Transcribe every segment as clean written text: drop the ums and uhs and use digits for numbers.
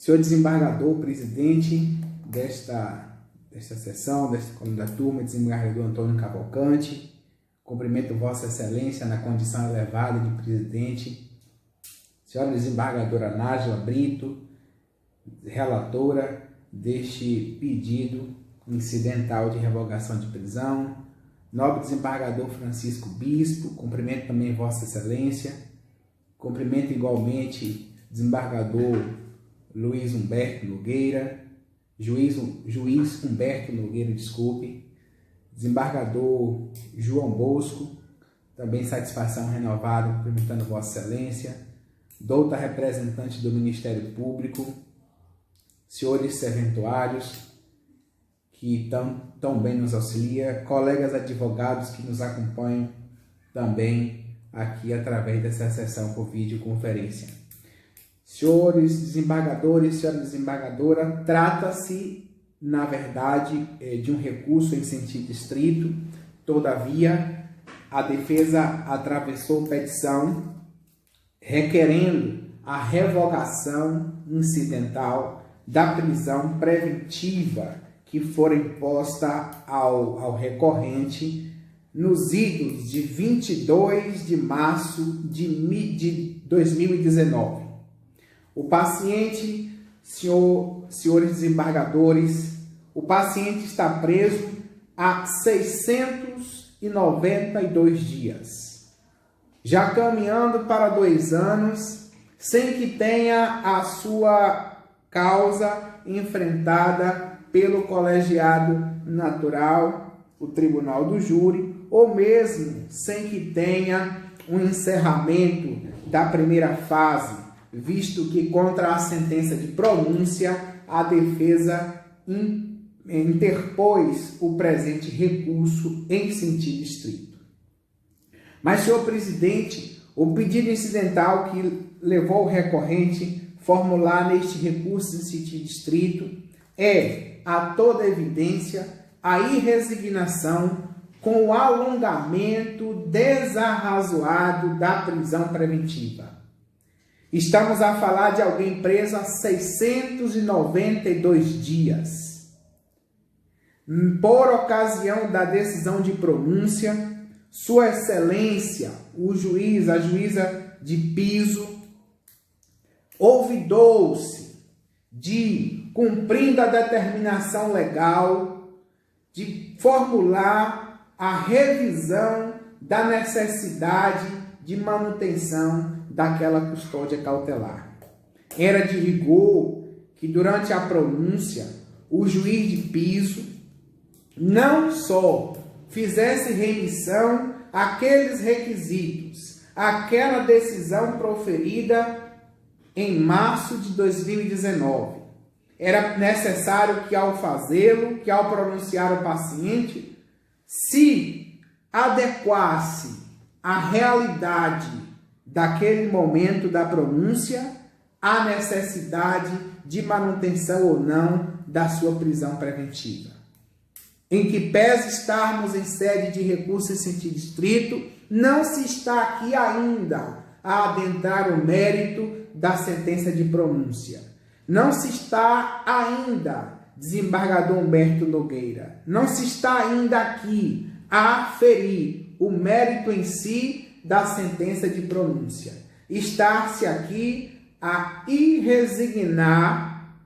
Senhor desembargador, presidente desta sessão, da turma, desembargador Antônio Cavalcante, cumprimento Vossa Excelência na condição elevada de presidente. Senhora desembargadora Nájila Brito, relatora deste pedido incidental de revogação de prisão. Nobre desembargador Francisco Bispo, cumprimento também Vossa Excelência. Cumprimento igualmente desembargador Luiz Humberto Nogueira, juiz Humberto Nogueira, desembargador João Bosco, também satisfação renovada, cumprimentando Vossa Excelência, douta representante do Ministério Público, senhores serventuários, que tão bem nos auxilia, colegas advogados que nos acompanham também aqui através dessa sessão por videoconferência. Senhores desembargadores, senhora desembargadora, trata-se, na verdade, de um recurso em sentido estrito. Todavia, a defesa atravessou petição requerendo a revogação incidental da prisão preventiva que for imposta ao recorrente nos idos de 22 de março de 2019. O paciente, senhores desembargadores, o paciente está preso há 692 dias, já caminhando para 2 anos, sem que tenha a sua causa enfrentada pelo colegiado natural, o tribunal do júri, ou mesmo sem que tenha um encerramento da primeira fase, visto que contra a sentença de pronúncia, a defesa interpôs o presente recurso em sentido estrito. Mas, senhor presidente, o pedido incidental que levou o recorrente a formular neste recurso em sentido estrito é, a toda evidência, a irresignação com o alongamento desarrazoado da prisão preventiva. Estamos a falar de alguém preso há 692 dias. Por ocasião da decisão de pronúncia, Sua Excelência, a juíza de piso, olvidou-se de, cumprindo a determinação legal, de formular a revisão da necessidade de manutenção daquela custódia cautelar. Era de rigor que durante a pronúncia o juiz de piso não só fizesse remissão àqueles requisitos, àquela decisão proferida em março de 2019. Era necessário que ao fazê-lo, que ao pronunciar o paciente, se adequasse à realidade daquele momento da pronúncia, a necessidade de manutenção ou não da sua prisão preventiva. Em que pese estarmos em sede de recurso em sentido estrito, não se está aqui ainda a adentrar o mérito da sentença de pronúncia. Não se está ainda, desembargador Humberto Nogueira, não se está ainda aqui a aferir o mérito em si da sentença de pronúncia. Está-se aqui a irresignar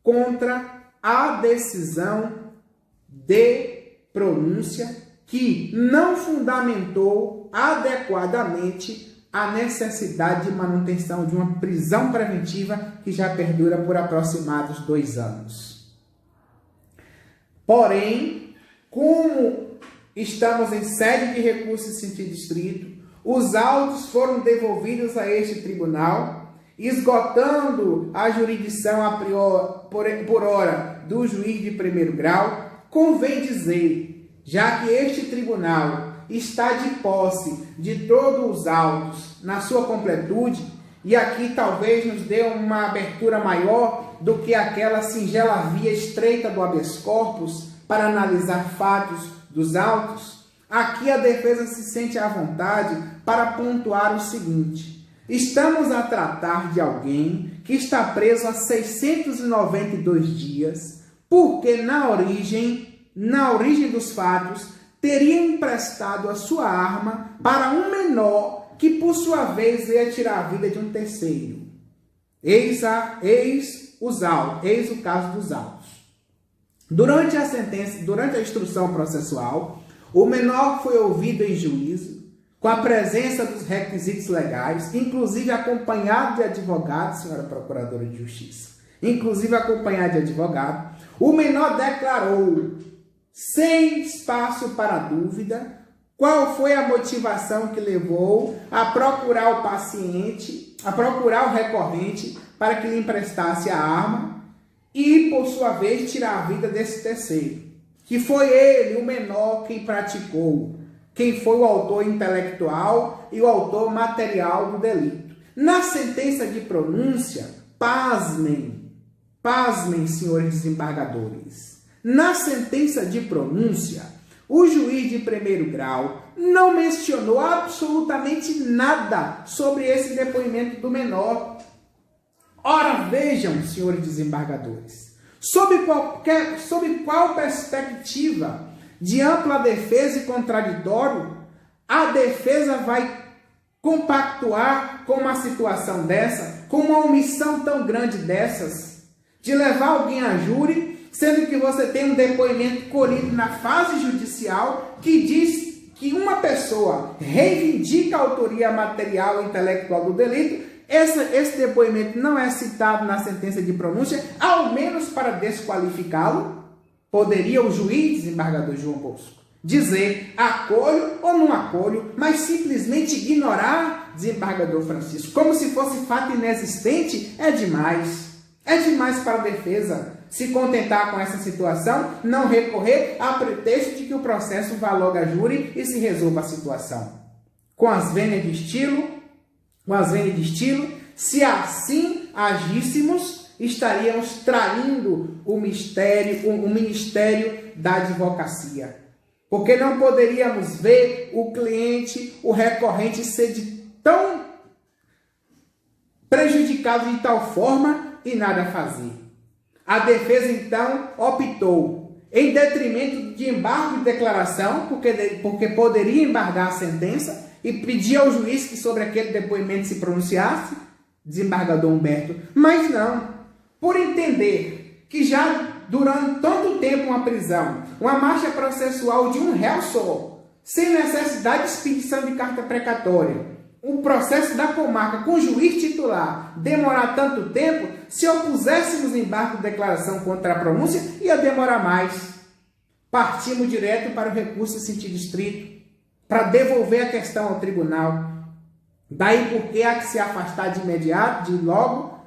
contra a decisão de pronúncia que não fundamentou adequadamente a necessidade de manutenção de uma prisão preventiva que já perdura por aproximados 2 anos. Porém, como estamos em sede de recurso em sentido estrito, os autos foram devolvidos a este tribunal, esgotando a jurisdição por hora do juiz de primeiro grau. Convém dizer, já que este tribunal está de posse de todos os autos na sua completude, e aqui talvez nos dê uma abertura maior do que aquela singela via estreita do habeas corpus para analisar fatos dos autos, aqui a defesa se sente à vontade para pontuar o seguinte: Estamos a tratar de alguém que está preso há 692 dias, porque na origem dos fatos, teria emprestado a sua arma para um menor que, por sua vez, ia tirar a vida de um terceiro. Eis o caso dos autos. Durante a instrução processual, o menor foi ouvido em juízo, com a presença dos requisitos legais, inclusive acompanhado de advogado, senhora Procuradora de Justiça, inclusive acompanhado de advogado. O menor declarou, sem espaço para dúvida, qual foi a motivação que levou a procurar o paciente, a procurar o recorrente para que lhe emprestasse a arma e, por sua vez, tirar a vida desse terceiro, que foi ele, o menor, quem praticou, quem foi o autor intelectual e o autor material do delito. Na sentença de pronúncia, pasmem, senhores desembargadores, na sentença de pronúncia, o juiz de primeiro grau não mencionou absolutamente nada sobre esse depoimento do menor. Ora, vejam, senhores desembargadores, sob qual perspectiva de ampla defesa e contraditório a defesa vai compactuar com uma situação dessa, com uma omissão tão grande dessas, de levar alguém a júri, sendo que você tem um depoimento colhido na fase judicial que diz que uma pessoa reivindica a autoria material e intelectual do delito. Esse depoimento não é citado na sentença de pronúncia, ao menos para desqualificá-lo. Poderia o juiz, desembargador João Bosco, dizer acolho ou não acolho, mas simplesmente ignorar, desembargador Francisco, como se fosse fato inexistente, é demais. É demais para a defesa se contentar com essa situação, não recorrer a pretexto de que o processo vá logo a júri e se resolva a situação. Com as vênias de estilo, se assim agíssemos, estaríamos traindo o ministério da advocacia. Porque não poderíamos ver o cliente, o recorrente, ser tão prejudicado de tal forma e nada fazer. A defesa, então, optou em detrimento de embargo de declaração, porque poderia embargar a sentença, e pedir ao juiz que sobre aquele depoimento se pronunciasse, desembargador Humberto, mas não. Por entender que já durante tanto tempo uma prisão, uma marcha processual de um réu só, sem necessidade de expedição de carta precatória, o processo da comarca com juiz titular demorar tanto tempo, se opuséssemos embargo de declaração contra a pronúncia, ia demorar mais. Partimos direto para o recurso em sentido estrito, para devolver a questão ao tribunal. Daí porque há que se afastar de imediato, de logo,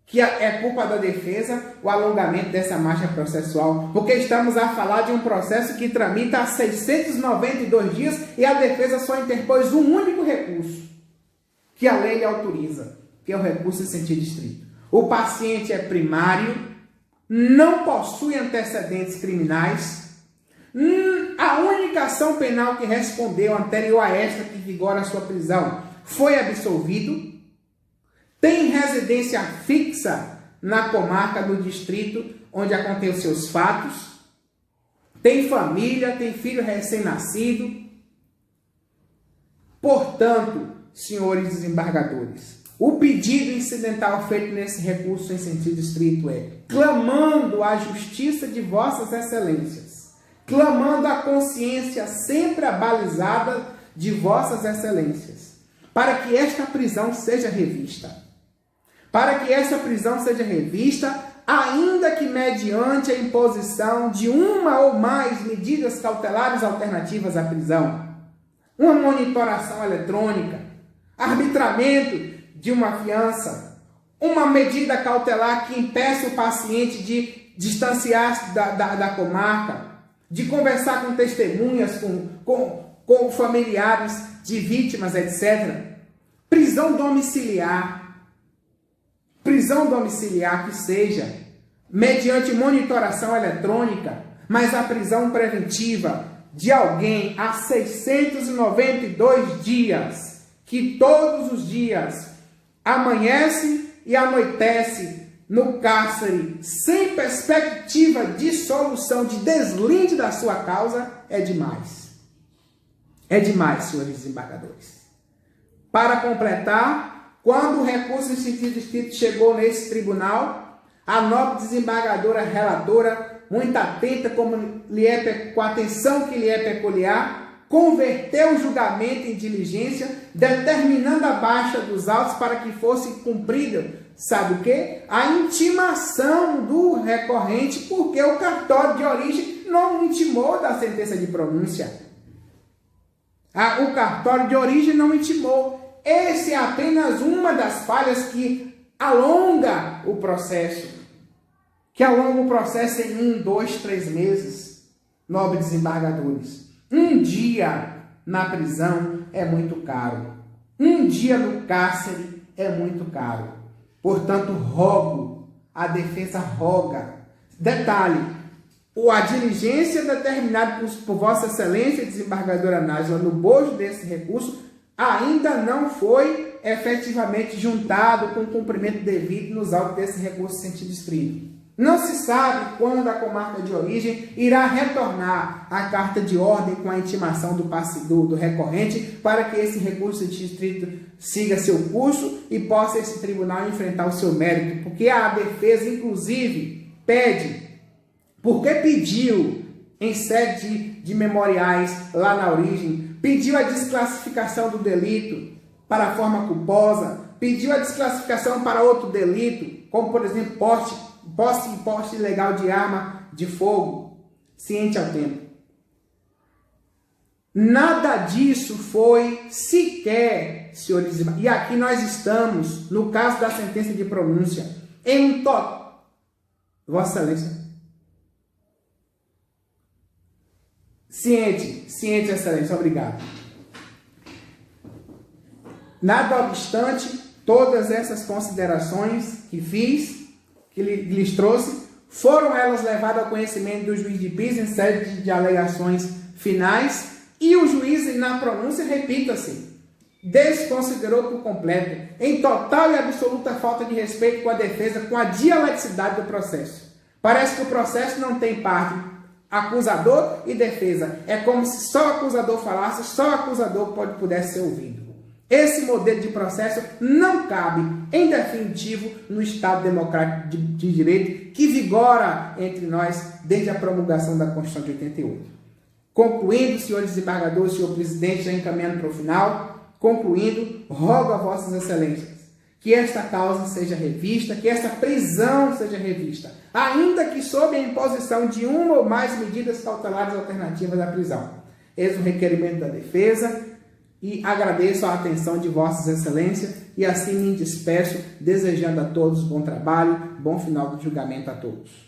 que é culpa da defesa o alongamento dessa marcha processual, porque estamos a falar de um processo que tramita há 692 dias e a defesa só interpôs um único recurso, que a lei lhe autoriza, que é o recurso em sentido estrito. O paciente é primário, não possui antecedentes criminais, a única ação penal que respondeu anterior a esta que vigora a sua prisão foi absolvido, tem residência fixa na comarca do distrito onde aconteceu seus fatos, tem família, tem filho recém-nascido. Portanto, senhores desembargadores, o pedido incidental feito nesse recurso em sentido estrito é clamando a justiça de vossas excelências, clamando a consciência sempre abalizada de vossas excelências, para que esta prisão seja revista. Para que essa prisão seja revista, ainda que mediante a imposição de uma ou mais medidas cautelares alternativas à prisão, uma monitoração eletrônica, arbitramento de uma fiança, uma medida cautelar que impeça o paciente de distanciar-se da comarca, de conversar com testemunhas, com familiares de vítimas, etc. Prisão domiciliar que seja mediante monitoração eletrônica, mas a prisão preventiva de alguém há 692 dias, que todos os dias amanhece e anoitece no cárcere sem perspectiva de solução, de deslinde da sua causa, é demais. É demais, senhores desembargadores. Para completar, quando o recurso em sentido estrito chegou nesse tribunal, a nobre desembargadora relatora, muito atenta com a atenção que lhe é peculiar, converteu o julgamento em diligência, determinando a baixa dos autos para que fosse cumprida, sabe o quê? A intimação do recorrente, porque o cartório de origem não intimou da sentença de pronúncia. O cartório de origem não intimou. Essa é apenas uma das falhas que alonga o processo. Que alonga o processo em 1, 2, 3 meses. Nobres desembargadores. Um dia na prisão é muito caro. Um dia no cárcere é muito caro. Portanto, a defesa roga. Detalhe. A diligência determinada por Vossa Excelência, desembargadora Nájila, no bojo desse recurso, ainda não foi efetivamente juntado com o cumprimento devido nos autos desse recurso em sentido estrito. Não se sabe quando a comarca de origem irá retornar a carta de ordem com a intimação do recorrente para que esse recurso em sentido estrito siga seu curso e possa esse tribunal enfrentar o seu mérito, porque a defesa, inclusive, pede. Porque pediu, em sede de memoriais lá na origem, pediu a desclassificação do delito para a forma culposa, pediu a desclassificação para outro delito, como, por exemplo, posse ilegal de arma de fogo, ciente ao tempo. Nada disso foi sequer, senhores, e aqui nós estamos, no caso da sentença de pronúncia, em total. Vossa Excelência. Ciente, Excelência, obrigado. Nada obstante, todas essas considerações que fiz, que lhes trouxe, foram elas levadas ao conhecimento do juiz de piso em sede de alegações finais e o juiz, na pronúncia, repita-se, desconsiderou por completo, em total e absoluta falta de respeito com a defesa, com a dialeticidade do processo. Parece que o processo não tem parte acusador e defesa. É como se só o acusador falasse, só o acusador pudesse ser ouvido. Esse modelo de processo não cabe, em definitivo, no Estado Democrático de Direito que vigora entre nós desde a promulgação da Constituição de 88. Concluindo, senhores desembargadores, senhor presidente, já encaminhando para o final, concluindo, rogo a vossas excelências que esta causa seja revista, que essa prisão seja revista, ainda que sob a imposição de uma ou mais medidas cautelares alternativas à prisão. Eis o requerimento da defesa e agradeço a atenção de vossas excelências e assim me despeço, desejando a todos bom trabalho, bom final do julgamento a todos.